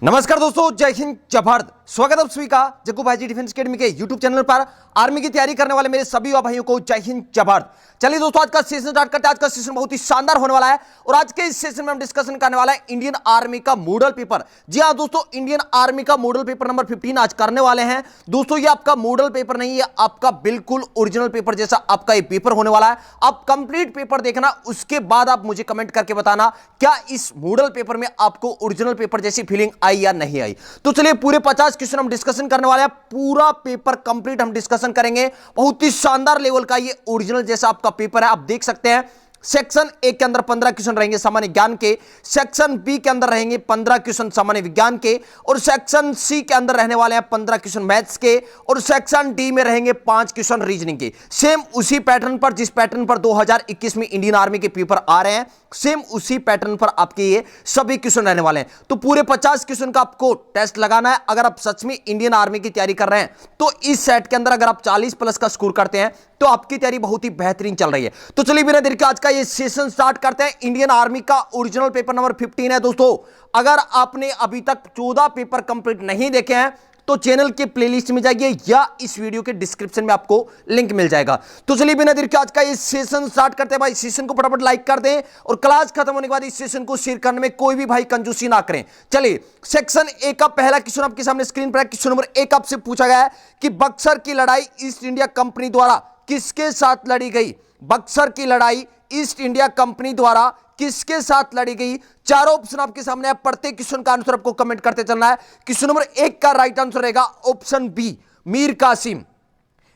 नमस्कार दोस्तों, जय हिंद जय भारत। स्वागत है आप सभी का जग्गू भाई जी डिफेंस अकेडमी के यूट्यूब चैनल पर। आर्मी की तैयारी करने वाले मेरे सभी युवा भाइयों को जय हिंद जय भारत। चलिए दोस्तों, आज का सेशन स्टार्ट करते हैं। आज का सेशन बहुत ही शानदार होने वाला है और आज के इस सेशन में हम डिस्कशन करने वाला है इंडियन आर्मी का मॉडल पेपर। जी हां दोस्तों, इंडियन आर्मी का मॉडल पेपर नंबर 15 आज करने वाले हैं। दोस्तों ये आपका मॉडल पेपर नहीं है, आपका बिल्कुल ओरिजिनल पेपर जैसा आपका ये पेपर होने वाला है। आप कंप्लीट पेपर देखना, उसके बाद आप मुझे कमेंट करके बताना क्या इस मॉडल पेपर में आपको ओरिजिनल पेपर जैसी फीलिंग आई या नहीं आई। तो चलिए पूरे 50 क्वेश्चन हम डिस्कशन करने वाले हैं। पूरा पेपर कंप्लीट हम डिस्कशन करेंगे। बहुत ही शानदार लेवल का ये ओरिजिनल जैसा आपका पेपर है, आप देख सकते हैं। सेक्शन ए के अंदर 15 क्वेश्चन रहेंगे सामान्य ज्ञान के, सेक्शन बी के अंदर रहेंगे 15 क्वेश्चन सामान्य विज्ञान के, और सेक्शन सी के अंदर रहने वाले हैं 15 क्वेश्चन मैथ्स के, और सेक्शन डी में रहेंगे 5 क्वेश्चन रीजनिंग के। सेम उसी पैटर्न पर जिस पैटर्न पर 2021 में इंडियन आर्मी के पेपर आ रहे हैं, सेम उसी पैटर्न पर आपके ये सभी क्वेश्चन रहने वाले हैं। तो पूरे 50 क्वेश्चन का आपको टेस्ट लगाना है। अगर आप सच में इंडियन आर्मी की तैयारी कर रहे हैं तो इस सेट के अंदर अगर आप 40 प्लस का स्कोर करते हैं तो आपकी तैयारी बहुत ही बेहतरीन चल रही है। तो चलिए बिना देर के आज का ये सेशन स्टार्ट करते हैं। इंडियन आर्मी का ओरिजिनल पेपर नंबर 15 है दोस्तों। अगर आपने अभी तक 14 पेपर कंप्लीट नहीं देखे हैं तो चैनल के प्लेलिस्ट में जाइए या इस वीडियो के डिस्क्रिप्शन में आपको लिंक मिल जाएगा। तो चलिए बिना देर के आज का ये सेशन स्टार्ट करते हैं। भाई सेशन को फटाफट लाइक कर दें और क्लास खत्म होने के बाद इस सेशन को शेयर करने में कोई भी भाई कंजूसी ना करें। चलिए सेक्शन ए का पहला क्वेश्चन आपके सामने स्क्रीन पर है। क्वेश्चन नंबर 1 आपसे पूछा गया है कि बक्सर की लड़ाई ईस्ट इंडिया कंपनी द्वारा किसके साथ लड़ी गई। बक्सर की लड़ाई ईस्ट इंडिया कंपनी द्वारा किसके साथ लड़ी गई। चारों ऑप्शन आपके सामने है। प्रत्येक क्वेश्चन का आंसर आपको कमेंट करते चलना है। क्वेश्चन नंबर 1 का राइट आंसर रहेगा option B, Mir Qasim.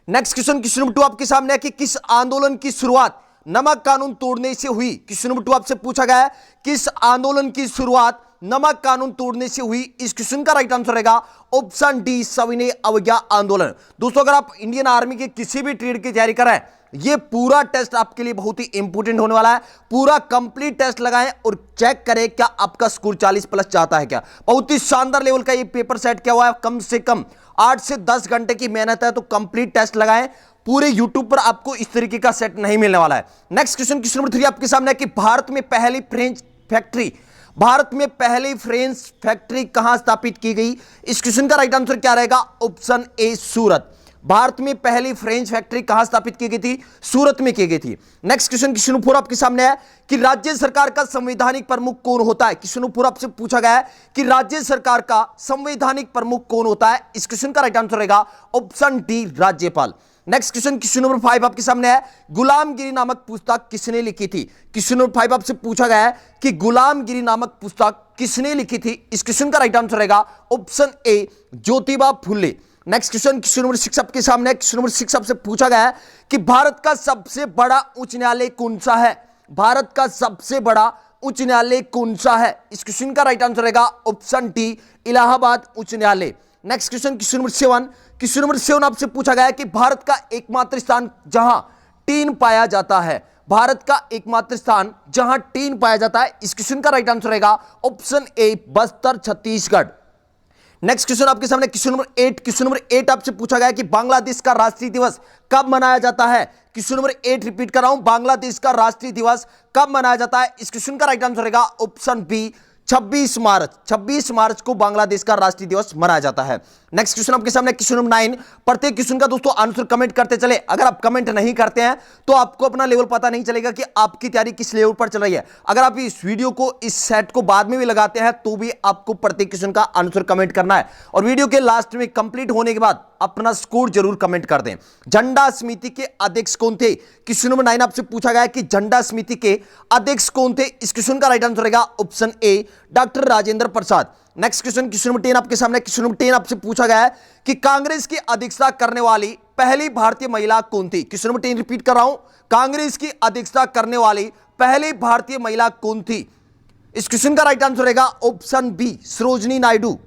Next question, question number 2 आपके सामने है कि किस आंदोलन की शुरुआत नमक कानून तोड़ने से हुई। क्वेश्चन नंबर 2 आपसे पूछा गया है किस आंदोलन की शुरुआत नमक कानून तोड़ने से हुई। इस क्वेश्चन का राइट आंसर रहेगा ऑप्शन डी, सविनय अवज्ञा आंदोलन। दोस्तों अगर आप इंडियन आर्मी के किसी भी ट्रेड की तैयारी कर रहे हैं, ये पूरा टेस्ट आपके लिए बहुत ही इंपॉर्टेंट होने वाला है। पूरा कंप्लीट टेस्ट लगाएं और चेक करें क्या आपका स्कोर 40 प्लस चाहता है क्या। बहुत ही शानदार लेवल का ये पेपर सेट किया हुआ है। कम से कम 8 से 10 घंटे की मेहनत है। तो कंप्लीट टेस्ट लगाएं। पूरे यूट्यूब पर आपको इस तरीके का सेट नहीं मिलने वाला है। नेक्स्ट क्वेश्चन, क्वेश्चन नंबर 3 आपके सामने है कि भारत में पहली फ्रेंच फैक्ट्री कहां स्थापित की गई। इस क्वेश्चन का राइट आंसर क्या रहेगा ऑप्शन ए, सूरत। भारत में पहली फ्रेंच फैक्ट्री कहां स्थापित की गई थी, सूरत में की गई थी। नेक्स्ट क्वेश्चन, क्वेश्चन 4 आपके सामने है कि राज्य सरकार का संवैधानिक प्रमुख कौन होता है। क्वेश्चन 4 आपसे पूछा गया है कि राज्य सरकार का संवैधानिक प्रमुख कौन होता है। इस क्वेश्चन का राइट आंसर रहेगा ऑप्शन डी, राज्यपाल। नेक्स्ट क्वेश्चन, क्वेश्चन नंबर 5 आपके सामने है गुलामगिरी नामक पुस्तक किसने लिखी थी। क्वेश्चन नंबर 5 आपसे पूछा गया है कि गुलामगिरी नामक पुस्तक किसने लिखी थी। इस क्वेश्चन का राइट आंसर रहेगा option A, Jyotiba Phule. Next question, question number 6 आपके सामने है। क्वेश्चन नंबर 6 आपसे पूछा गया है कि भारत का सबसे बड़ा उच्च न्यायालय कौन सा है। भारत का सबसे बड़ा उच्च न्यायालय कौन सा है। इस क्वेश्चन का राइट आंसर रहेगा ऑप्शन डी, इलाहाबाद उच्च न्यायालय। Next question, question number 7, question number 7 आपसे पूछा गया है कि भारत का एकमात्र स्थान जहां टीन पाया जाता है। भारत का एकमात्र स्थान जहां टीन पाया जाता है। इस क्वेश्चन का राइट आंसर रहेगा option A, Bastar Chhattisgarh. Next question आपके सामने क्वेश्चन नंबर 8, क्वेश्चन नंबर 8 आपसे पूछा गया है कि बांग्लादेश का राष्ट्रीय दिवस कब मनाया जाता है। क्वेश्चन नंबर 8 रिपीट कर रहा हूं, बांग्लादेश का राष्ट्रीय दिवस कब मनाया जाता है। इस क्वेश्चन का राइट आंसर रहेगा ऑप्शन बी, 26 मार्च। 26 मार्च को बांग्लादेश का राष्ट्रीय दिवस मनाया जाता है। नेक्स्ट क्वेश्चन आपके सामने क्वेश्चन नंबर 9। प्रत्येक क्वेश्चन का दोस्तों आंसर कमेंट करते चले। अगर आप कमेंट नहीं करते हैं तो आपको अपना लेवल पता नहीं चलेगा कि आपकी तैयारी किस लेवल पर चल रही है। अगर आप इस वीडियो को, इस सेट को बाद में भी लगाते हैं तो भी आपको प्रत्येक क्वेश्चन का आंसर कमेंट करना है और वीडियो के लास्ट में कंप्लीट होने के बाद अपना स्कोर जरूर कमेंट कर दें। झंडा समिति के अध्यक्ष कौन थे। क्वेश्चन नंबर 9 आपसे पूछा गया है कि झंडा समिति के अध्यक्ष कौन थे। इस क्वेश्चन का राइट आंसर रहेगा option A, doctor Rajendra Prasad. Next question, question number 10 आपके सामने। क्वेश्चन नंबर 10 आपसे पूछा गया है कि कांग्रेस की अध्यक्षता करने वाली पहली भारतीय महिला कौन थी। क्वेश्चन नंबर 10 रिपीट कर रहा हूं, कांग्रेस की अध्यक्षता करने वाली पहली भारतीय महिला कौन थी। इस क्वेश्चन का राइट आंसर रहेगा option B, Sarojini Naidu.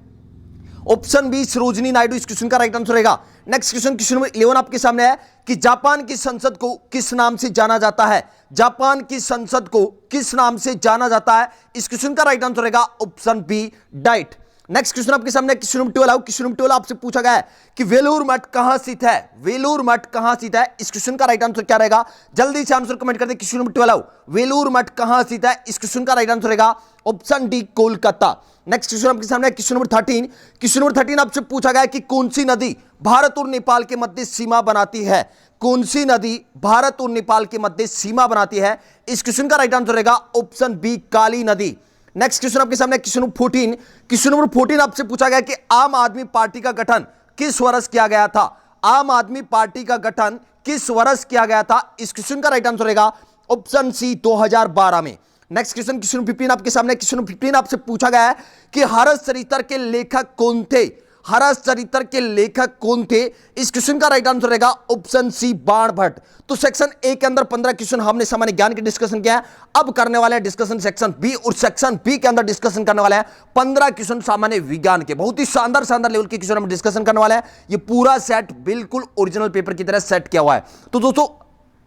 Option B, Sarojini Naidu इस क्वेश्चन का राइट आंसर रहेगा। नेक्स्ट क्वेश्चन, क्वेश्चन नंबर 11 आपके सामने है कि जापान की संसद को किस नाम से जाना जाता है। जापान की संसद को किस नाम से जाना जाता है। इस क्वेश्चन का राइट आंसर रहेगा option B, diet. Next question आपके सामने क्वेश्चन नंबर 12 क्वेश्चन नंबर 12 आपसे पूछा गया है कि वेलूर मठ कहां स्थित है। वेलूर मठ कहां स्थित है, इस क्वेश्चन का राइट आंसर क्या रहेगा, जल्दी से आंसर कमेंट कर दे। क्वेश्चन नंबर 12 वेलूर मठ कहां स्थित है, इस क्वेश्चन का राइट आंसर रहेगा option D Kolkata. Next question आपके सामने क्वेश्चन नंबर 13 क्वेश्चन नंबर 13 आपसे पूछा गया है कि कौन सी नदी भारत और नेपाल के मध्य सीमा बनाती है। कौन सी नदी भारत और नेपाल के मध्य सीमा बनाती है, इस क्वेश्चन का राइट आंसर रहेगा ऑप्शन बी काली नदी। नेक्स्ट क्वेश्चन आपके सामने क्वेश्चन नंबर 14 क्वेश्चन नंबर 14 आपसे पूछा गया कि आम आदमी पार्टी का गठन किस वर्ष किया गया था। आम आदमी पार्टी का गठन किस वर्ष किया गया था, इस क्वेश्चन का राइट आंसर रहेगा ऑप्शन सी 2012 में। नेक्स्ट क्वेश्चन क्वेश्चन 15 आपके सामने क्वेश्चन 15 आपसे पूछा गया है कि हर्षचरित्र के लेखक कौन थे। हर्षचरित्र के लेखक कौन थे, इस क्वेश्चन का राइट आंसर रहेगा ऑप्शन सी बाण भट्ट। तो सेक्शन ए के अंदर 15 क्वेश्चन हमने सामान्य ज्ञान के डिस्कशन किया है। अब करने वाले हैं डिस्कशन सेक्शन बी, और सेक्शन बी के अंदर डिस्कशन करने वाले हैं 15 क्वेश्चन सामान्य विज्ञान के। बहुत ही शानदार शानदार लेवल के क्वेश्चन हम डिस्कशन करने वाले हैं। ये पूरा सेट बिल्कुल ओरिजिनल पेपर की तरह सेट किया हुआ है। तो दोस्तों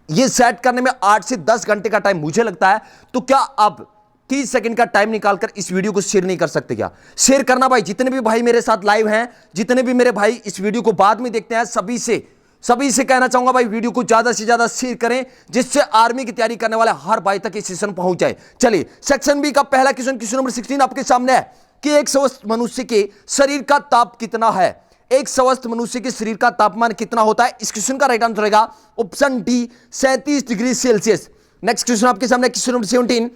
ये सेट करने में 8 से 10 घंटे का टाइम मुझे लगता है, तो क्या आप 30 सेकंड का टाइम निकालकर इस वीडियो को शेयर नहीं कर सकते क्या? शेयर करना भाई, जितने भी भाई मेरे साथ लाइव हैं, जितने भी मेरे भाई इस वीडियो को बाद में देखते हैं, सभी से कहना चाहूंगा भाई वीडियो को ज्यादा से ज्यादा शेयर करें, जिससे आर्मी की तैयारी करने वाले हर भाई तक ये सेशन पहुंच जाए। चलिए सेक्शन बी का पहला क्वेश्चन क्वेश्चन नंबर 16 आपके सामने है कि एक स्वस्थ मनुष्य के शरीर का ताप कितना है। एक स्वस्थ मनुष्य के शरीर का तापमान कितना होता है, इस क्वेश्चन का राइट आंसर रहेगा option D 37 degree Celsius. Next question आपके सामने क्वेश्चन नंबर 17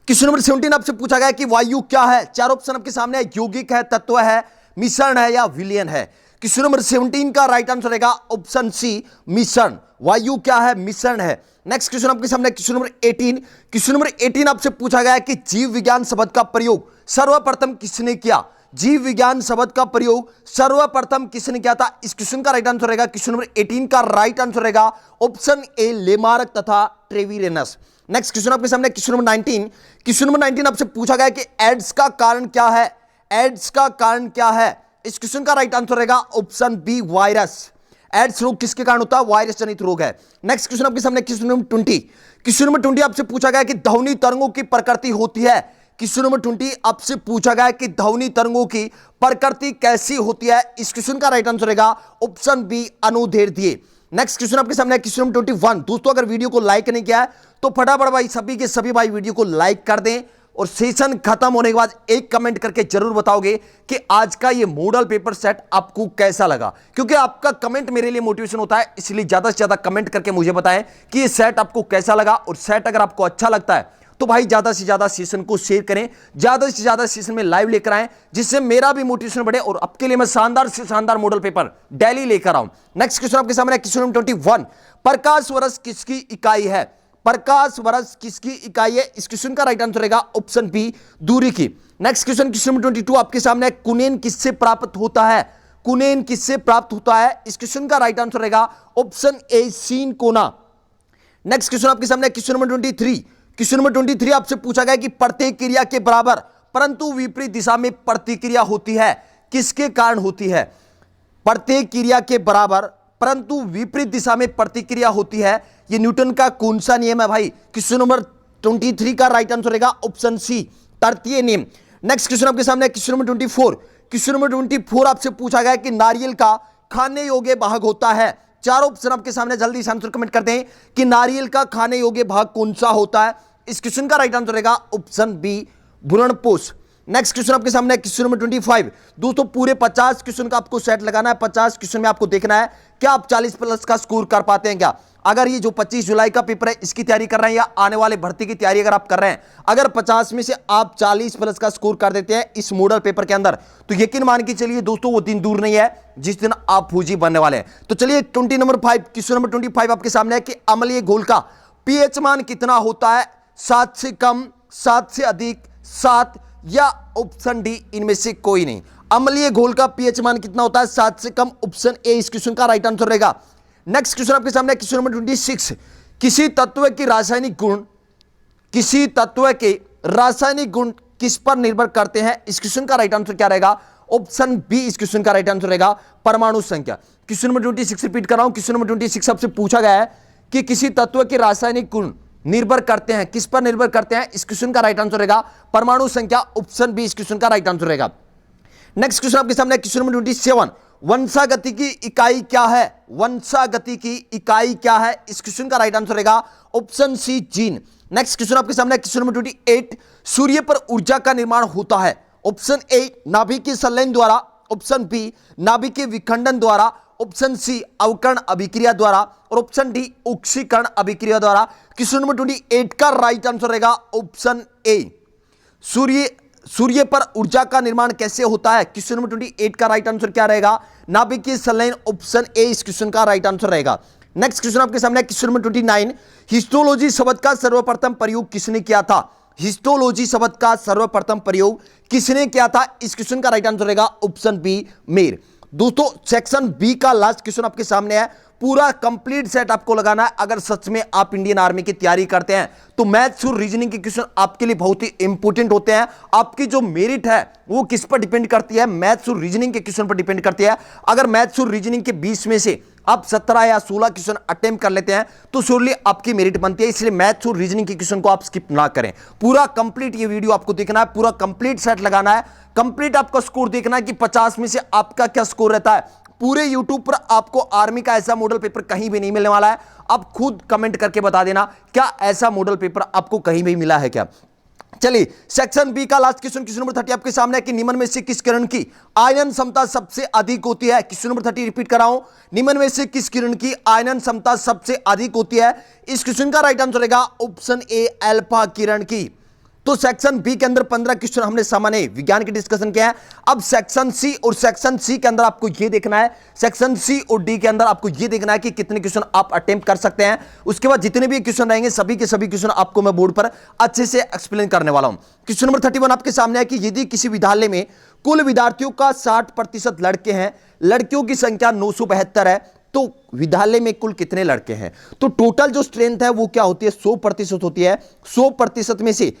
क्वेश्चन नंबर 17 आपसे पूछा गया कि वायु क्या है। चार ऑप्शन आपके सामने है, यौगिक है, तत्व है, मिश्रण है या विलयन है। क्वेश्चन नंबर 17 का राइट आंसर रहेगा ऑप्शन सी मिश्रण। वायु क्या है, मिश्रण है। नेक्स्ट क्वेश्चन आपके सामने क्वेश्चन नंबर 18 क्वेश्चन नंबर 18 आपसे पूछा गया है कि जीव विज्ञान शब्द का प्रयोग सर्वप्रथम किसने किया। जीव विज्ञान शब्द का प्रयोग सर्वप्रथम किसने किया था, इस क्वेश्चन का राइट आंसर रहेगा क्वेश्चन नंबर 18 का राइट आंसर रहेगा ऑप्शन ए लेमार्क तथा ट्रेविरेनस। नेक्स्ट क्वेश्चन आपके सामने क्वेश्चन नंबर 19 क्वेश्चन नंबर 19 आपसे पूछा गया कि एड्स का कारण क्या है। एड्स का कारण क्या है, इस क्वेश्चन का राइट आंसर रहेगा ऑप्शन बी वायरस। एड्स रोग किसके कारण होता है, वायरस जनित रोग है। नेक्स्ट क्वेश्चन आपके सामने क्वेश्चन नंबर 20 क्वेश्चन नंबर 20 आपसे पूछा गया कि ध्वनि तरंगों की प्रकृति होती है। क्वेश्चन नंबर 20 आपसे पूछा गया कि ध्वनि तरंगों की प्रकृति कैसी होती है, इस क्वेश्चन का राइट आंसर रहेगा ऑप्शन बी अनुदैर्ध्य। नेक्स्ट क्वेश्चन आपके सामने क्वेश्चन नंबर 21। दोस्तों अगर वीडियो को लाइक नहीं किया है तो फटाफट भाई सभी के सभी भाई वीडियो को लाइक कर दें, और सेशन खत्म होने के बाद एक कमेंट करके जरूर बताओगे कि आज का ये मॉडल पेपर सेट आपको कैसा लगा, क्योंकि आपका कमेंट मेरे लिए मोटिवेशन होता है। इसलिए ज्यादा से ज्यादा कमेंट करके मुझे बताएं कि ये सेट आपको कैसा लगा, और सेट अगर आपको अच्छा लगता है तो भाई ज्यादा से ज्यादा सेशन को शेयर करें, ज्यादा से ज्यादा सेशन में लाइव लेकर आएं, जिससे मेरा भी मोटिवेशन बढ़े और आपके लिए मैं शानदार से शानदार मॉडल पेपर डेली लेकर आऊं। नेक्स्ट क्वेश्चन आपके सामने क्वेश्चन नंबर 21 प्रकाश वर्ष किसकी इकाई है। प्रकाश वर्ष किसकी इकाई है, इस क्वेश्चन का राइट आंसर रहेगा ऑप्शन बी दूरी की। नेक्स्ट क्वेश्चन क्वेश्चन नंबर 22 आपके सामने कुनेन किससे प्राप्त होता है। कुनेन किससे प्राप्त होता है, इस क्वेश्चन का राइट आंसर रहेगा ऑप्शन ए सीन कोना। नेक्स्ट क्वेश्चन आपके सामने क्वेश्चन नंबर 23 क्वेश्चन नंबर 23 आपसे पूछा गया कि प्रत्येक क्रिया के बराबर परंतु विपरीत दिशा में प्रतिक्रिया होती है, किसके कारण होती है। प्रत्येक क्रिया के बराबर परंतु विपरीत दिशा में प्रतिक्रिया होती है, यह न्यूटन का कौन सा नियम है भाई। क्वेश्चन नंबर 23 का राइट आंसर रहेगा ऑप्शन सी तृतीय नियम। नेक्स्ट क्वेश्चन आपके सामने क्वेश्चन नंबर 24 क्वेश्चन नंबर 24 आपसे पूछा गया कि नारियल का खाने योग्य भाग होता है। चार ऑप्शन आपके सामने, जल्दी से आंसर कमेंट कर दें कि नारियल का खाने योग्य भाग कौन सा होता है, इस क्वेश्चन का राइट आंसर रहेगा ऑप्शन बी भ्रूणपोष। नेक्स्ट क्वेश्चन आपके सामने क्वेश्चन नंबर 25। दोस्तों पूरे 50 क्वेश्चन का आपको सेट लगाना है। 50 क्वेश्चन में आपको देखना है क्या आप 40 प्लस का स्कोर कर पाते हैं क्या। अगर ये जो 25 जुलाई का पेपर है इसकी तैयारी कर रहे हैं, या आने वाले भर्ती की तैयारी अगर आप कर रहे हैं, अगर 50 में से आप 40 प्लस का स्कोर कर देते हैं इस मॉडल पेपर के अंदर, तो यकीन मान के चलिए दोस्तों वो दिन दूर नहीं है जिस दिन आप फौजी बनने वाले हैं। तो चलिए 20 नंबर 5 क्वेश्चन नंबर 25 आपके सामने है कि अम्लीय घोल का पीएच मान कितना होता है। 7 से कम, 7 से अधिक, 7 या ऑप्शन डी इनमें से कोई नहीं। अम्लीय घोल का पीएच मान कितना होता है, 7 से कम, ऑप्शन ए इस क्वेश्चन का राइट आंसर रहेगा। नेक्स्ट क्वेश्चन आपके सामने क्वेश्चन नंबर 26 किसी तत्व के रासायनिक गुण किस पर निर्भर करते हैं, इस क्वेश्चन का राइट आंसर क्या रहेगा, ऑप्शन बी इस क्वेश्चन का राइट आंसर रहेगा परमाणु संख्या। क्वेश्चन नंबर 26 रिपीट कर रहा हूं, क्वेश्चन नंबर 26 आपसे पूछा गया है कि किसी तत्व के रासायनिक गुण निर्भर करते हैं, किस पर निर्भर करते हैं, इस क्वेश्चन का राइट आंसर रहेगा परमाणु संख्या, ऑप्शन बी इस क्वेश्चन का राइट आंसर रहेगा। नेक्स्ट क्वेश्चन आपके सामने क्वेश्चन नंबर 27, वंशागति की इकाई क्या है? वंशागति की इकाई क्या है? इस क्वेश्चन का राइट आंसर रहेगा option C, gene. Next question आपके सामने क्वेश्चन नंबर 28, सूर्य पर ऊर्जा का निर्माण होता है। ऑप्शन ए नाभिकीय संलयन द्वारा, ऑप्शन बी नाभिकीय विखंडन द्वारा, ऑप्शन सी अवकर्ण अभिक्रिया द्वारा और ऑप्शन डी उक्षीकरण अभिक्रिया द्वारा। क्वेश्चन नंबर 28 का राइट आंसर रहेगा ऑप्शन ए, सूर्य पर ऊर्जा का निर्माण कैसे होता है? क्वेश्चन नंबर 28 का राइट आंसर क्या रहेगा? नाभिकीय संलयन, ऑप्शन ए इस क्वेश्चन का राइट आंसर रहेगा। नेक्स्ट क्वेश्चन आपके सामने क्वेश्चन नंबर 29, हिस्टोलॉजी शब्द का सर्वप्रथम प्रयोग किसने किया था? हिस्टोलॉजी शब्द का सर्वप्रथम प्रयोग किसने किया था? इस क्वेश्चन का राइट आंसर रहेगा ऑप्शन बी, मेर। दोस्तों सेक्शन बी का लास्ट क्वेश्चन आपके सामने है, पूरा कंप्लीट सेट आपको लगाना है अगर सच में आप इंडियन आर्मी की तैयारी करते हैं तो मैथ्स और रीजनिंग के क्वेश्चन आपके लिए बहुत ही इंपॉर्टेंट होते हैं। आपकी जो मेरिट है वो किस पर डिपेंड करती है? मैथ्स और रीजनिंग के क्वेश्चन पर डिपेंड करती है। अगर मैथ्स और रीजनिंग के 20 में से आप 17 या 16 क्वेश्चन अटेम्प्ट कर लेते हैं तो श्योरली आपकी मेरिट बनती है। इसलिए मैथ्स और रीजनिंग के क्वेश्चन को आप स्किप ना करें। पूरा कंप्लीट ये वीडियो आपको देखना है, पूरा कंप्लीट सेट लगाना है, कंप्लीट आपका स्कोर देखना है कि 50 में से आपका क्या स्कोर रहता है। पूरे YouTube पर आपको आर्मी का ऐसा मॉडल पेपर कहीं भी नहीं मिलने वाला है। आप खुद कमेंट करके बता देना क्या ऐसा मॉडल पेपर आपको कहीं भी मिला है क्या। चलिए सेक्शन बी का लास्ट क्वेश्चन, क्वेश्चन नंबर 30 आपके सामने है कि निम्न में से किस किरण की आयनन क्षमता सबसे अधिक होती है? क्वेश्चन नंबर 30 रिपीट कर रहा हूं, निम्न में से किस किरण की आयनन क्षमता सबसे अधिक होती है? इस क्वेश्चन का राइट आंसर रहेगा ऑप्शन ए, अल्फा किरण की। तो सेक्शन बी के अंदर 15 क्वेश्चन हमने सामान्य विज्ञान के डिस्कशन किया है। अब सेक्शन सी और सेक्शन सी के अंदर आपको यह देखना है, सेक्शन सी और डी के अंदर आपको यह देखना है कि कितने क्वेश्चन आप अटेम्प्ट कर सकते हैं। उसके बाद जितने भी क्वेश्चन रहेंगे सभी के सभी क्वेश्चन आपको मैं बोर्ड पर अच्छे से एक्सप्लेन करने वाला हूं। क्वेश्चन नंबर 31 आपके सामने है कि यदि किसी विद्यालय में कुल विद्यार्थियों का 60% लड़के हैं, लड़कियों की संख्या 972 है, तो विद्यालय में कुल कितने लड़के हैं? तो टोटल जो स्ट्रेंथ है वो क्या होती है? 100% होती है। 100% में से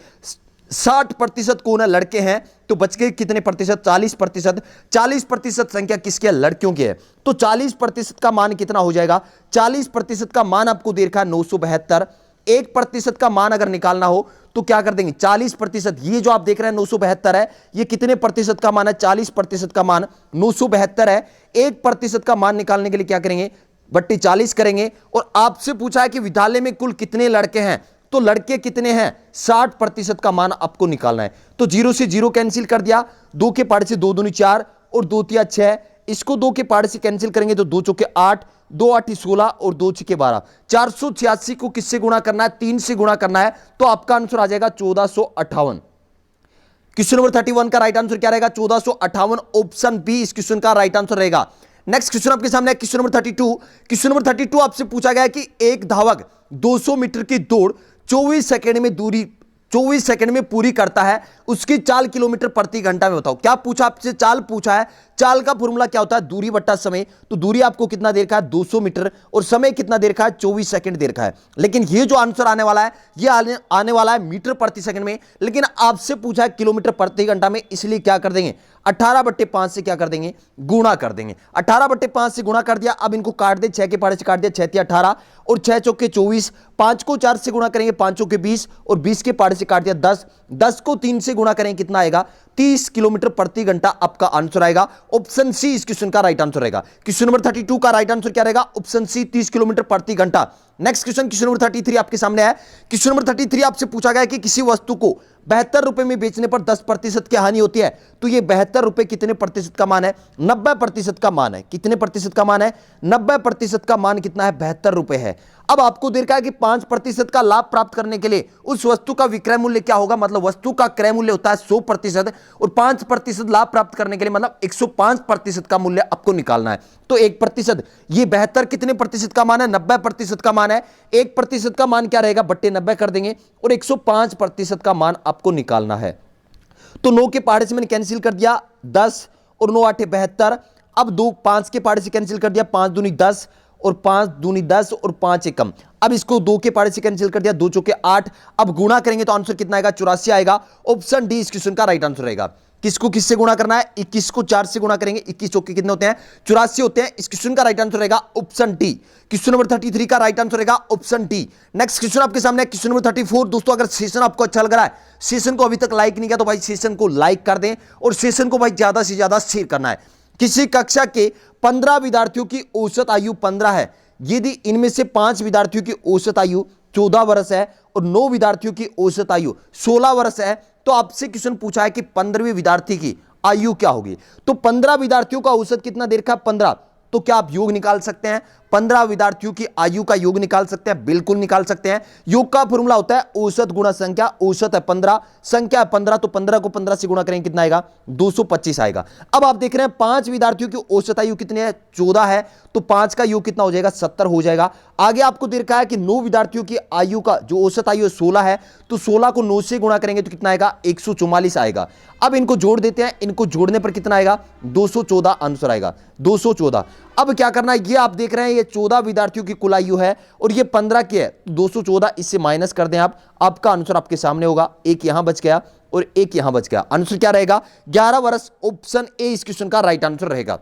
60% कौन है? लड़के हैं। तो बच गए कितने प्रतिशत? 40%। 40% संख्या किसकी है? लड़कियों की है। तो 40% का मान कितना हो जाएगा? 40% का मान आपको दे रखा है 972। 1% का मान अगर निकालना हो तो क्या कर देंगे? 40%। ये जो आप देख रहे हैं 972 है, ये कितने प्रतिशत का मान है? 40% का मान 972 है। 1% का मान निकालने के लिए क्या करेंगे? बट्टी 40 करेंगे। और आपसे पूछा है कि विद्यालय में कुल कितने लड़के हैं, तो लड़के कितने हैं? 60% का मान आपको निकालना है। तो 0 से 0 कैंसिल कर दिया, 2 के पार्ट से 2 दूनी 4 और 2 तिया 6। इसको 2 के पार्ट से कैंसिल करेंगे तो 2 चौके 8, 2 8 16 और 2 6 12। 486 को किससे गुणा करना है? 3 से गुणा करना है। तो आपका आंसर आ जाएगा 1458। क्वेश्चन नंबर 31 का राइट आंसर क्या रहेगा? 1458, ऑप्शन बी इस क्वेश्चन का राइट आंसर रहेगा। नेक्स्ट क्वेश्चन आपके सामने है क्वेश्चन नंबर 32। क्वेश्चन नंबर 32 आपसे पूछा गया कि एक धावक 200 मीटर की दौड़ 24 सेकंड में पूरी करता है, उसकी चाल किलोमीटर प्रति घंटा में बताओ। क्या पूछा आपसे? चाल पूछा है। चाल का फॉर्मूला क्या होता है? दूरी बट्टा समय। तो दूरी आपको कितना दे रखा है? 200 मीटर और समय कितना दे रखा है? 24 सेकंड दे रखा है। लेकिन ये जो आंसर आने वाला है ये आने वाला है मीटर प्रति सेकंड में, लेकिन आपसे पूछा है किलोमीटर प्रति घंटा में, इसलिए क्या कर देंगे? 18/5 से क्या कर देंगे? गुणा कर देंगे। 18/5 से गुणा कर दिया। अब इनको काट दे, 6 के पारे से काट दिया, 6 तिया 18 और 6 चौके 24। 5 को 4 से गुणा करेंगे, 5 चौके 20 और 20 के पारे से काट दिया 10। 10 को 3 से गुणा करें कितना आएगा? 30 किलोमीटर प्रति घंटा आपका आंसर आएगा। ऑप्शन सी इस क्वेश्चन का राइट आंसर रहेगा। क्वेश्चन नंबर 32 का राइट आंसर क्या रहेगा? ऑप्शन सी 30 किलोमीटर प्रति घंटा। नेक्स्ट क्वेश्चन, क्वेश्चन नंबर 33 आपके सामने है। क्वेश्चन नंबर 33 आपसे पूछा गया कि किसी वस्तु को 72 रुपए में बेचने पर 10% की हानि होती है, तो ये 72 रुपए कितने प्रतिशत का मान है? 90% का मान है। कितने प्रतिशत का मान है? 90% का मान कितना है? 72 रुपए है। अब आपको दे रखा है कि 5% का लाभ प्राप्त करने के लिए उस वस्तु का विक्रय मूल्य क्या होगा? मतलब वस्तु का क्रय मूल्य होता है 100% और 5% लाभ प्राप्त करने के लिए मतलब 105% का मूल्य आपको निकालना है। तो 1%, ये 72 कितने प्रतिशत का मान है? 90% का मान है। 1% का मान क्या रहेगा? बट्टे 90 कर देंगे और 105% का मान आपको निकालना है। तो 9 के पहाड़े से मैंने कैंसिल कर दिया 10 और 9 8 72। अब 2 5 के पहाड़े से कैंसिल कर दिया, 5 दूनी 10 और 5 दूनी 10 और 5 एकम। अब इसको 2 के पहाड़े से कैंसिल कर दिया, 2 चौके 8। अब गुणा करेंगे तो आंसर कितना आएगा? 84 आएगा। ऑप्शन डी इस क्वेश्चन का राइट आंसर रहेगा। किसको किससे गुणा करना है, 21 को 4 से गुणा करेंगे, 21 चौके कितने होते हैं, 84 होते हैं। इस क्वेश्चन का राइट आंसर रहेगा ऑप्शन डी। क्वेश्चन नंबर 33 का राइट आंसर रहेगा ऑप्शन डी। नेक्स्ट क्वेश्चन आपके सामने क्वेश्चन नंबर 34। दोस्तों अगर सेशन आपको अच्छा लग रहा है, सेशन को अभी तक लाइक नहीं किया तो भाई सेशन को लाइक कर दें और सेशन को भाई ज्यादा से ज्यादा शेयर करना है। किसी कक्षा के 15 विद्यार्थियों की औसत आयु 15 है, यदि इनमें से 5 विद्यार्थियों की औसत आयु 14 वर्ष है और 9 विद्यार्थियों की औसत आयु 16 वर्ष है, तो आपसे क्वेश्चन पूछा है कि 15वें विद्यार्थी की आयु क्या होगी। तो 15 विद्यार्थियों का औसत कितना दे रखा है, 15। तो क्या आप योग निकाल सकते हैं, 15 विद्यार्थियों की आयु का योग निकाल सकते हैं, बिल्कुल निकाल सकते हैं। योग का फॉर्मूला होता है औसत गुणा संख्या, औसत है 15, संख्या है 15, तो 15 को 15 से गुणा करेंगे कितना आएगा, 225 आएगा। अब आप देख रहे हैं 5 विद्यार्थियों की औसत आयु कितनी है, 14 है, तो 5 का योग कितना हो जाएगा, 70 हो जाएगा। आगे आपको दे रखा है कि 9 विद्यार्थियों की आयु का जो औसत आयु है 16 है, तो 16 को 9 से गुणा करेंगे तो कितना आएगा, 144 आएगा। अब इनको जोड़ देते हैं, इनको जोड़ने पर कितना आएगा, 214 आंसर आएगा, 214। अब क्या करना है, ये आप देख रहे हैं ये 14 विद्यार्थियों की कुल आयु है और ये 15 की है, 214 इससे माइनस कर दें आप, आपका आंसर आपके सामने होगा, एक यहां बच गया और एक यहां बच गया। आंसर क्या रहेगा, 11 वर्ष। ऑप्शन ए इस क्वेश्चन का राइट आंसर रहेगा।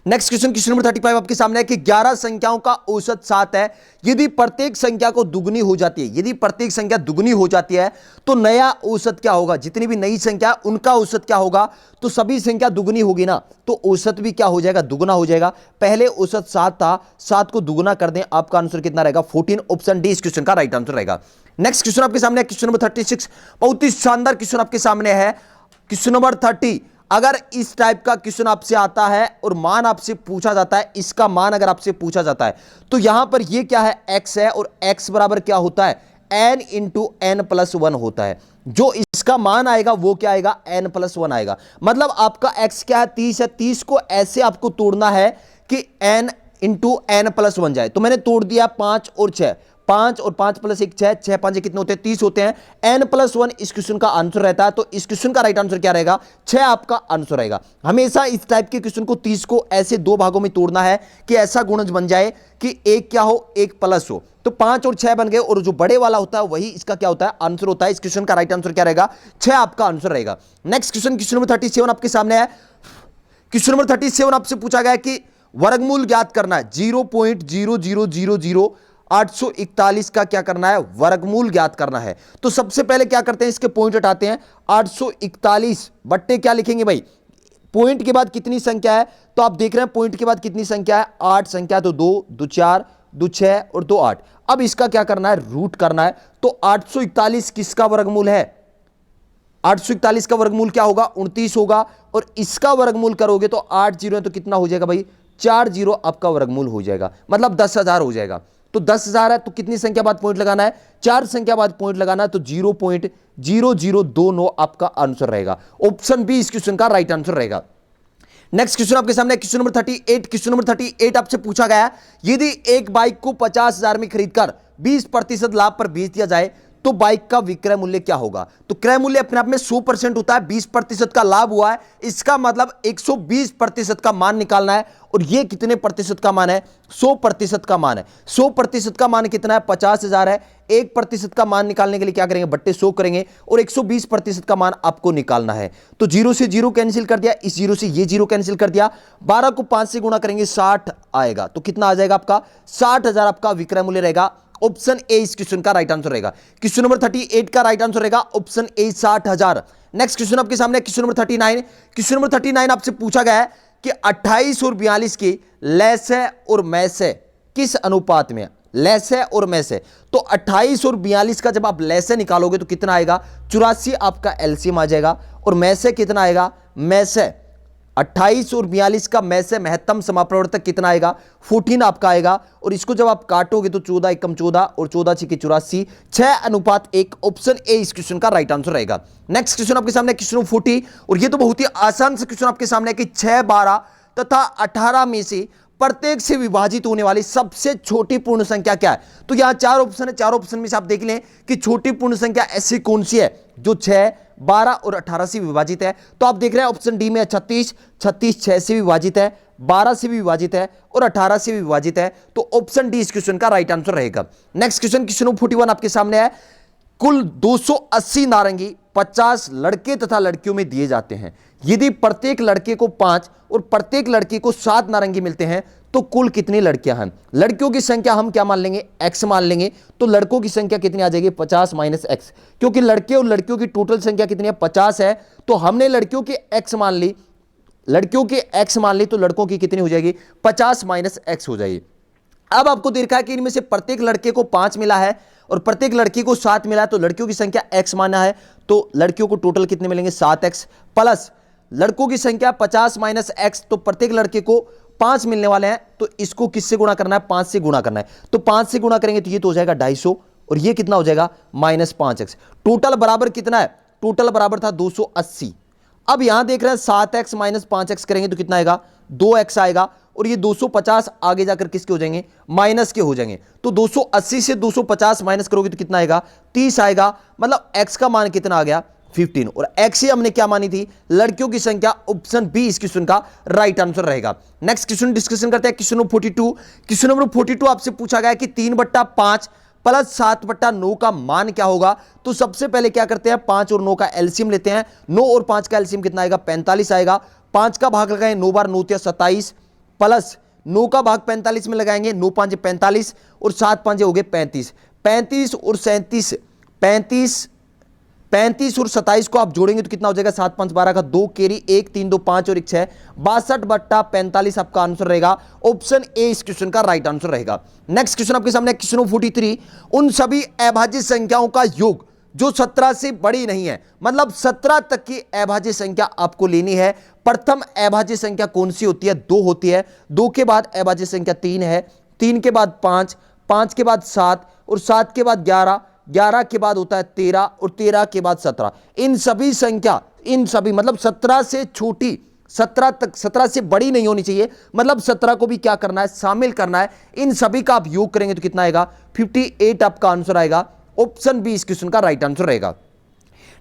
नेक्स्ट क्वेश्चन, क्वेश्चन नंबर 35 आपके सामने है कि 11 संख्याओं का औसत 7 है, यदि प्रत्येक संख्या को दुगनी हो जाती है, यदि प्रत्येक संख्या दुगनी हो जाती है तो नया औसत क्या होगा, जितनी भी नई संख्या उनका औसत क्या होगा, तो सभी संख्या दुगनी होगी ना, तो औसत भी क्या हो जाएगा, दुगना हो जाएगा। पहले औसत 7 था, 7 को दुगना कर दें, आपका आंसर कितना रहेगा, 14। ऑप्शन डी इस क्वेश्चन का राइट आंसर रहेगा। नेक्स्ट क्वेश्चन आपके सामने क्वेश्चन नंबर 36, बहुत ही शानदार क्वेश्चन आपके सामने है। क्वेश्चन नंबर 30, अगर इस टाइप का क्वेश्चन आपसे आता है और मान आपसे पूछा जाता है, इसका मान अगर आपसे पूछा जाता है तो यहां पर ये क्या है, x है और x बराबर क्या होता है, n इंटू n प्लस 1 होता है। जो इसका मान आएगा वो क्या आएगा, n प्लस 1 आएगा। मतलब आपका x क्या है, 30 है, 30 को ऐसे आपको तोड़ना है कि n इंटू n प्लस 1 जाए। तो मैंने तोड़ दिया 5 और 6, 5 और 5 प्लस 1 6, 6 5 कितने होते हैं, 30 होते हैं। n प्लस 1 इस क्वेश्चन का आंसर रहता है, तो इस क्वेश्चन का राइट आंसर क्या रहेगा, 6 आपका आंसर रहेगा। हमेशा इस टाइप के क्वेश्चन को 30 को ऐसे दो भागों में तोड़ना है कि ऐसा गुणज बन जाए कि एक क्या हो, एक प्लस हो। तो 5 और 6 बन गए और जो बड़े वाला होता है वही इसका क्या होता है, आंसर होता है। इस क्वेश्चन का राइट आंसर क्या रहेगा, 6 आपका आंसर रहेगा। नेक्स्ट क्वेश्चन, क्वेश्चन नंबर 37 आपके सामने है। क्वेश्चन नंबर 37 आपसे पूछा गया कि वर्गमूल ज्ञात करना है, 0.0000841 का क्या करना है, वर्गमूल ज्ञात करना है। तो सबसे पहले क्या करते हैं, इसके पॉइंट हटाते हैं, 841 बट्टे क्या लिखेंगे भाई, पॉइंट के बाद कितनी संख्या है, तो आप देख रहे हैं पॉइंट के बाद कितनी संख्या है, 8 संख्या, तो 2 2 4 2 6 और 2 8। अब इसका क्या करना है, रूट करना है। तो 841 किसका वर्गमूल है, 841 का वर्गमूल क्या होगा, 29 होगा, और इसका वर्गमूल करोगे तो 8 जीरो है तो कितना हो जाएगा भाई, 4 जीरो आपका वर्गमूल हो जाएगा, मतलब 10,000 हो जाएगा। तो 10,000 है तो कितनी संख्या बाद पॉइंट लगाना है, 4 संख्या बाद पॉइंट लगाना है, तो 0.0029 आपका आंसर रहेगा। ऑप्शन बी इस क्वेश्चन का राइट आंसर रहेगा। नेक्स्ट क्वेश्चन आपके सामने क्वेश्चन नंबर 38। क्वेश्चन नंबर 38 आपसे पूछा गया, यदि एक बाइक को 50,000 में खरीदकर 20% लाभ पर बेच दिया जाए तो बाइक का विक्रय मूल्य क्या होगा। तो क्रय मूल्य अपने आप में 100% होता है, 20% का लाभ हुआ है, इसका मतलब 120% का मान निकालना है। और ये कितने प्रतिशत का मान है, 100% का मान है। 100% का मान कितना है, 50,000 है। 1% का मान निकालने के लिए क्या करेंगे, बट्टे 100 करेंगे और 120% का मान आपको निकालना है। तो 0 से 0 कैंसिल कर दिया, इस 0 से ये 0 कैंसिल कर दिया, 12 को 5 से गुणा करेंगे 60 आएगा। तो कितना आ जाएगा आपका, 60,000 आपका विक्रय मूल्य रहेगा। ऑप्शन ए इस क्वेश्चन का राइट आंसर रहेगा। क्वेश्चन नंबर 38 का राइट आंसर रहेगा ऑप्शन ए, 60,000। नेक्स्ट क्वेश्चन आपके सामने क्वेश्चन नंबर 39। क्वेश्चन नंबर 39 आपसे पूछा गया है कि 28 और 42 की लैसे और मैसे किस अनुपात में, लैसे और मैसे। तो 28 और 42 का जब आप लैसे निकालोगे तो कितना आएगा, 84 आपका एलसीएम आ जाएगा। और मैसे कितना आएगा, मैसे 28 और 42 का में से महत्तम समाप्रवर्तक कितना आएगा, 14 आपका आएगा। और इसको जब आप काटोगे तो 14 एकम 14 और 14 छिके 84, 6:1। ऑप्शन ए इस क्वेश्चन का राइट आंसर रहेगा। नेक्स्ट क्वेश्चन आपके सामने क्वेश्चन 40, और ये तो बहुत ही आसान से क्वेश्चन आपके सामने कि 6, 12 तथा 18 में से प्रत्येक से विभाजित होने वाली सबसे छोटी पूर्ण संख्या क्या है। तो यहां 4 ऑप्शन है, 4 ऑप्शन में से आप देख लें कि छोटी पूर्ण संख्या ऐसी कौन सी है जो 6, 12 और 18 से विभाजित है। तो आप देख रहे हैं ऑप्शन डी में 36, 36 6 से विभाजित है, 12 से भी विभाजित है और 18 से भी विभाजित है। तो ऑप्शन डी इस क्वेश्चन का राइट आंसर रहेगा। नेक्स्ट क्वेश्चन क्वेश्चन 41 आपके सामने है कुल 280 नारंगी 50 लड़के तथा लड़कियों में दिए जाते हैं। यदि प्रत्येक लड़के को 5 और प्रत्येक लड़की को 7 नारंगी मिलते हैं तो कुल कितनी लड़कियां हैं? लड़कियों की संख्या हम क्या मान लेंगे? x मान लेंगे। तो लड़कों की संख्या कितनी आ जाएगी? 50 माइनस x, क्योंकि लड़के और लड़कियों की टोटल संख्या कितनी है? 50 है। तो हमने लड़कियों की x मान ली, लड़कियों की x मान ली, तो लड़कों की कितनी हो जाएगी? 50 माइनस x हो जाएगी। अब आपको देखा है कि इनमें से प्रत्येक लड़के को 5 मिला है और प्रत्येक लड़की को 7 मिला है, तो लड़कियों की संख्या x माना है, तो लड़कियों को टोटल कितने मिलेंगे? 7x प्लस लड़कों की संख्या 50 माइनस x, तो प्रत्येक लड़के को 5 मिलने वाले हैं, तो इसको किससे गुणा करना है? 5 से गुणा करना है। तो 5 से गुणा करेंगे तो ये तो हो जाएगा 250 और ये कितना हो जाएगा? Minus 5x। टोटल बराबर कितना है? टोटल बराबर था 280। अब यहां देख रहे हैं 7x माइनस 5x करेंगे तो कितना आएगा? 2x आएगा और ये 250 आगे जाकर किसके हो जाएंगे? माइनस के हो जाएंगे। तो 280 से 250 माइनस करोगे तो कितना आएगा? 30 आएगा। मतलब x का मान कितना आ गया? 15। और x ही हमने क्या मानी थी? लड़कियों की संख्या। ऑप्शन बी इस क्वेश्चन का राइट आंसर रहेगा। नेक्स्ट क्वेश्चन डिस्कशन करते हैं। Question number 42। क्वेश्चन नंबर 42 आपसे पूछा गया कि 3/5 प्लस 7/9 का मान क्या होगा? तो सबसे पहले क्या करते हैं? 5 और 9 का एलसीएम लेते हैं। 9 और 5 का एलसीएम कितना आएगा? 45 आएगा। 5 का भाग लगाएं, 9 बार 9 27 प्लस 9 का भाग 45 में लगाएंगे, 9 5 45 और 7 5 हो गए 35। 35 और 37, 35 और 27 को आप जोड़ेंगे तो कितना हो जाएगा? 7 5 12 का 2 कैरी, 1 3 2 5 और 1 6, 62/45 आपका आंसर रहेगा। ऑप्शन ए इस क्वेश्चन का राइट आंसर रहेगा। नेक्स्ट क्वेश्चन आपके सामने क्वेश्चन 43। उन सभी अभाज्य संख्याओं का योग जो 17 से बड़ी नहीं है, मतलब 17 तक की अभाज्य संख्या आपको लेनी है। प्रथम अभाज्य संख्या कौन सी होती है? 2 होती है। 2 के बाद अभाज्य संख्या 3 है, 3 के बाद 5, 5 के बाद 7 और 7 के बाद 11, 11 के बाद होता है 13 और 13 के बाद 17। इन सभी संख्या, इन सभी मतलब 17 से छोटी, 17 तक, 17 से बड़ी नहीं होनी चाहिए, मतलब 17 को भी क्या करना है? शामिल करना है। इन सभी का आप योग करेंगे तो कितना आएगा? 58 आपका आंसर आएगा। ऑप्शन बी इस क्वेश्चन का राइट आंसर रहेगा।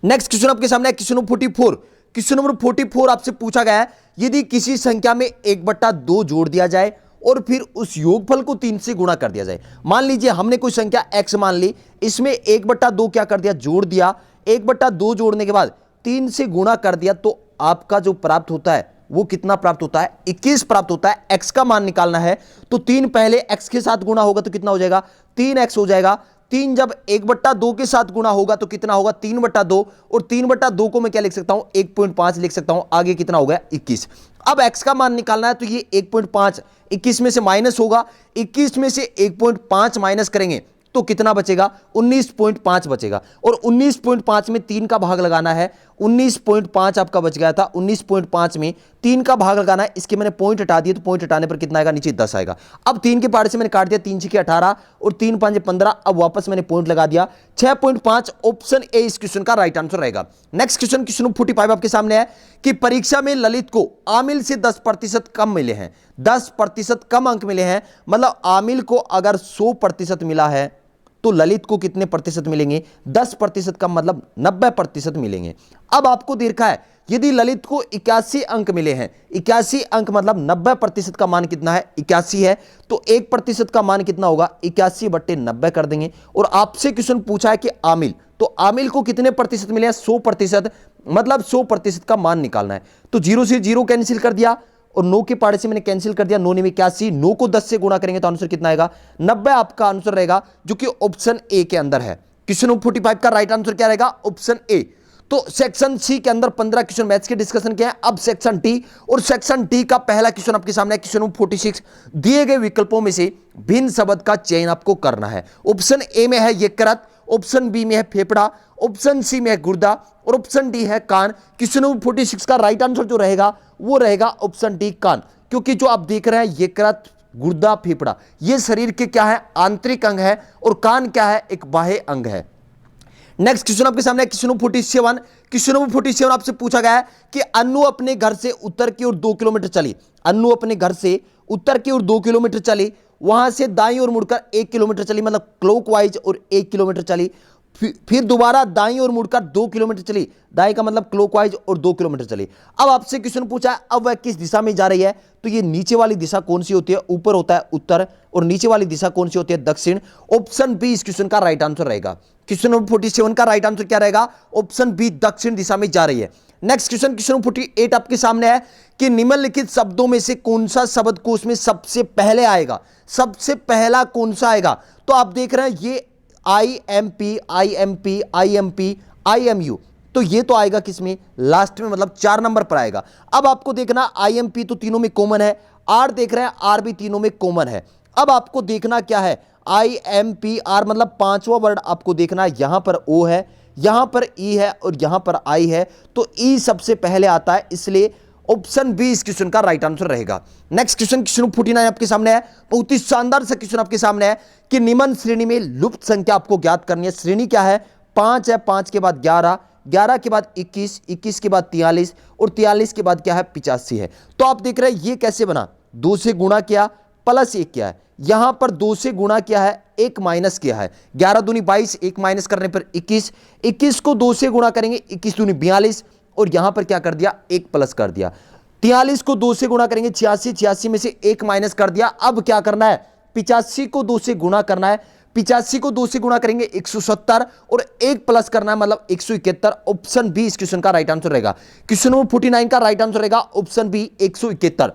नेक्स्ट क्वेश्चन आपके सामने क्वेश्चन नंबर 44। क्वेश्चन नंबर 44 आपसे पूछा गया है यदि किसी संख्या में 1/2 जोड़ दिया जाए और फिर उस योगफल को 3 से गुणा कर दिया जाए। मान लीजिए हमने कोई संख्या x मान ली, इसमें 1/2 क्या कर दिया? जोड़ दिया। 1/2 जोड़ने के बाद 3 से गुणा कर दिया, तो आपका जो प्राप्त होता है वो कितना प्राप्त होता है? 21 प्राप्त होता है। x का मान निकालना है तो 3 पहले x के साथ गुणा होगा तो कितना हो जाएगा? 3x हो जाएगा। 3 जब 1/2 के साथ गुणा होगा तो कितना होगा? 3/2 और 3/2 को मैं क्या लिख सकता हूं? 1.5 लिख सकता हूं। आगे कितना हो गया? 21। अब x का मान निकालना है तो ये 1.5 21 में से माइनस होगा, 21 में से 1.5 माइनस करेंगे तो कितना बचेगा? 19.5 बचेगा। और 19.5 में 3 का भाग लगाना है। 19.5 आपका बच गया था। 19.5 में 3 का भाग लगाना है। इसके मैंने पॉइंट हटा दिए तो पॉइंट हटाने पर कितना आएगा? नीचे 10 आएगा। अब 3 के पार्ट से मैंने काट दिया, 3 6 18 और 3 5 15। अब वापस मैंने पॉइंट लगा दिया 6.5। ऑप्शन ए इस क्वेश्चन का राइट आंसर रहेगा। नेक्स्ट क्वेश्चन क्वेश्चन 45 आपके सामने है कि परीक्षा में ललित को आमिल से 10% कम मिले हैं। 10% कम अंक मिले हैं, मतलब आमिल को अगर 100% मिला है तो ललित को कितने प्रतिशत मिलेंगे? 10% कम, मतलब 90% मिलेंगे। अब आपको देखा है यदि ललित को 81 अंक मिले हैं, 81 अंक मतलब 90% का मान कितना है? 81 है। तो 1% का मान कितना होगा? 81/90 कर देंगे। और आपसे क्वेश्चन पूछा है कि आमिल, तो आमिल को कितने प्रतिशत मिले हैं? 100%, मतलब 100% का मान निकालना है। तो 0 से 0 कैंसिल कर दिया और 9 के पाड़े से मैंने कैंसिल कर दिया। 9 9 81, 9 को 10 से गुणा करेंगे तो आंसर कितना आएगा? 90 आपका आंसर रहेगा, जो कि ऑप्शन ए के अंदर है। क्वेश्चन 45 का राइट आंसर क्या रहेगा? Option A. तो सेक्शन सी के अंदर 15 क्वेश्चन मैथ्स के डिस्कशन किया है। अब सेक्शन डी, और सेक्शन डी का पहला क्वेश्चन आपके सामने है। क्वेश्चन 46। दिए गए विकल्पों में से भिन्न शब्द का चयन आपको करना है। ऑप्शन ए में है यकृत, ऑप्शन बी में है फेफड़ा, ऑप्शन सी में है गुर्दा और ऑप्शन डी है कान। क्वेश्चन 46 का राइट आंसर जो रहेगा वो रहेगा ऑप्शन डी कान, क्योंकि जो आप देख रहे हैं यकृत, गुर्दा, फेफड़ा ये शरीर के क्या है? आंतरिक अंग है, और कान क्या है? एक बाह्य अंग है। नेक्स्ट क्वेश्चन आपके सामने क्वेश्चन 47। क्वेश्चन 47 आपसे पूछा गया है कि अन्नू अपने घर से उत्तर की ओर 2 किलोमीटर चली। अन्नू अपने घर से उत्तर की ओर 2 किलोमीटर चली, वहां से दाईं ओर मुड़कर 1 किलोमीटर चली, मतलब क्लॉकवाइज, और 1 किलोमीटर चली। फिर दोबारा दाईं ओर मुड़कर 2 किलोमीटर चली, दाएं का मतलब क्लॉकवाइज, और 2 किलोमीटर चली। अब आपसे क्वेश्चन पूछा है अब वह किस दिशा में जा रही है, तो ये नीचे वाली दिशा कौन सी होती है, ऊपर होता है उत्तर, और नीचे वाली दिशा कौन सी होती है, दक्षिण। ऑप्शन बी इस क्वेश्चन का राइट आंसर रहेगा। क्वेश्चन नंबर 47 का राइट आंसर क्या रहेगा, ऑप्शन बी दक्षिण दिशा में जा रही है। नेक्स्ट क्वेश्चन, क्वेश्चन नंबर 48 आपके सामने है कि निम्नलिखित शब्दों में से कौन सा शब्दकोश में सबसे पहले आएगा, सबसे पहला कौन सा आएगा। तो आप देख रहे हैं ये IMP, IMP, IMP, IMU, तो ये तो आएगा किसमें, लास्ट में, मतलब 4 नंबर पर आएगा। अब आपको देखना IMP तो तीनों में कॉमन है, R देख रहे हैं R भी तीनों में कॉमन है। अब आपको देखना क्या है, IMPR मतलब 5वां वर्ड आपको देखना, यहां पर O है, यहां पर E है और यहां पर I है, तो E सबसे पहले आता है, इसलिए ऑप्शन बी इस क्वेश्चन का राइट आंसर रहेगा। नेक्स्ट क्वेश्चन, क्वेश्चन 49 आपके सामने है, बहुत ही शानदार सा क्वेश्चन आपके सामने है कि निम्न श्रेणी में लुप्त संख्या आपको ज्ञात करनी है। श्रेणी क्या है, 5 है, 5 के बाद 11, 11 के बाद 21, 21 के बाद 43, और 43 के बाद क्या है, 85 है। तो आप देख रहे हैं ये कैसे बना, 2 से गुणा किया प्लस 1 किया है, यहां पर 2 से गुणा किया है, 1 माइनस किया है, 11 दूनी 22, 1 माइनस करने पर 21, 21 को 2 से गुणा करेंगे, 21 दूनी 42, और यहां पर क्या कर दिया, 1 प्लस कर दिया। 43 को 2 से गुणा करेंगे 86, 86 में से 1 माइनस कर दिया। अब क्या करना है, 85 को 2 से गुणा करना है, 85 को 2 से गुणा करेंगे 170, और 1 प्लस करना है मतलब 171। ऑप्शन बी इस क्वेश्चन का राइट आंसर रहेगा। क्वेश्चन नंबर 49 का राइट आंसर रहेगा option B 171।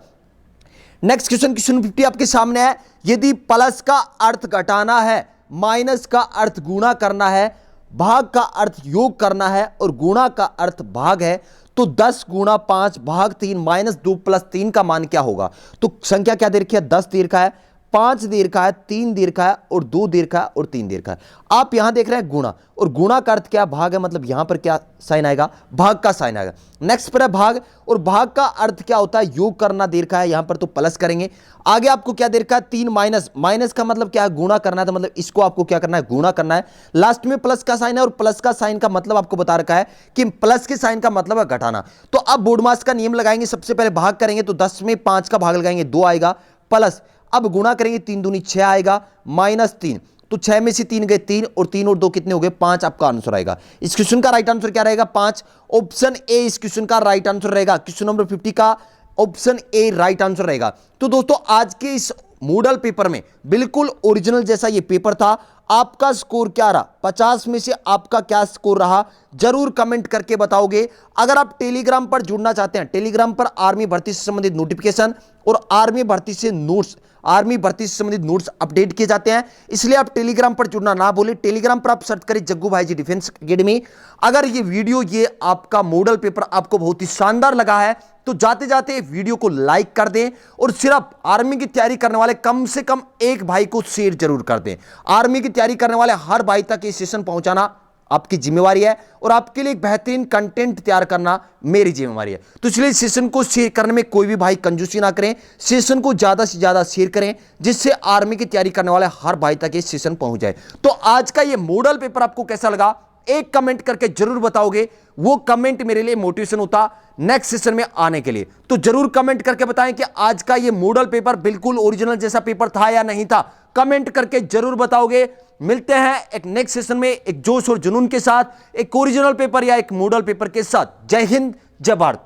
Next question, question 50 आपके सामने है, यदि प्लस का अर्थ घटाना है, माइनस का अर्थ गुणा करना है, भाग का अर्थ योग करना है, और गुणा का अर्थ भाग है, तो 10 गुणा 5 भाग 3 माइनस 2 प्लस 3 का मान क्या होगा। तो संख्या क्या दे रखी है, 10 दे रखा है, 5 दे रखा है, 3 दे रखा है, और 2 दे रखा है, और 3 दे रखा है। आप यहां देख रहे हैं गुणा, और गुणा का अर्थ क्या, भाग है, मतलब यहां पर क्या साइन आएगा, भाग का साइन आएगा। नेक्स्ट पर है भाग, और भाग का अर्थ क्या होता है, योग करना दे रखा है, यहां पर तो प्लस करेंगे। आगे आपको क्या दे रखा है, 3 माइनस, माइनस का मतलब क्या है, गुणा करना है, तो मतलब इसको आपको क्या करना है, गुणा करना है। लास्ट में प्लस का साइन है, और प्लस का साइन का मतलब आपको बता रखा है कि प्लस के साइन का मतलब है घटाना। तो अब बोर्डमास का नियम लगाएंगे, सबसे पहले भाग करेंगे, तो 10 में 5 का भाग लगाएंगे 2 आएगा, प्लस अब गुणा करेंगे 3 दूनी 6 आएगा, माइनस 3, तो 6 में से 3 गए 3, और 3 और 2 कितने हो गए, 5 आपका आंसर आएगा। इस क्वेश्चन का राइट आंसर क्या रहेगा, 5। ऑप्शन ए इस क्वेश्चन का राइट आंसर रहेगा। क्वेश्चन नंबर 50 का ऑप्शन ए राइट आंसर रहेगा। तो दोस्तों आज के इस मॉडल पेपर में बिल्कुल ओरिजिनल जैसा ये पेपर था। आपका स्कोर क्या रहा, 50 में से आपका क्या स्कोर रहा, जरूर कमेंट करके बताओगे। अगर आप टेलीग्राम पर जुड़ना चाहते हैं, टेलीग्राम पर आर्मी भर्ती से संबंधित नोटिफिकेशन और आर्मी भर्ती से नोट्स, आर्मी भर्ती से संबंधित नोट्स अपडेट किए जाते हैं, इसलिए आप टेलीग्राम पर जुड़ना ना भूलें। टेलीग्राम पर आप सर्च करें जग्गू भाई जी डिफेंस एकेडमी। अगर ये वीडियो, ये आपका मॉडल पेपर आपको बहुत ही शानदार लगा है, तो जाते जाते वीडियो को लाइक कर दें, और सिर्फ आर्मी की तैयारी करने वाले कम से कम एक भाई को शेयर जरूर कर दें। आर्मी की तैयारी करने वाले हर भाई तक ये सेशन पहुंचाना आपकी जिम्मेवारी है, और आपके लिए एक बेहतरीन कंटेंट तैयार करना मेरी जिम्मेवारी है। तो इसलिए सेशन को शेयर करने में कोई भी भाई कंजूसी ना करें, सेशन को ज्यादा से ज्यादा शेयर करें, जिससे आर्मी की तैयारी करने वाले हर भाई तक ये सेशन पहुंच जाए। तो आज का ये मॉडल पेपर आपको कैसा लगा, एक कमेंट करके जरूर बताओगे। वो कमेंट मेरे लिए मोटिवेशन होता नेक्स्ट सेशन में आने के लिए। तो जरूर कमेंट करके बताएं कि आज का ये मॉडल पेपर बिल्कुल ओरिजिनल जैसा पेपर था या नहीं था। कमेंट करके जरूर बताओगे। मिलते हैं एक नेक्स्ट सेशन में एक जोश और जुनून के साथ, एक ओरिजिनल पेपर या एक मॉडल पेपर के साथ। जय हिंद, जय भारत।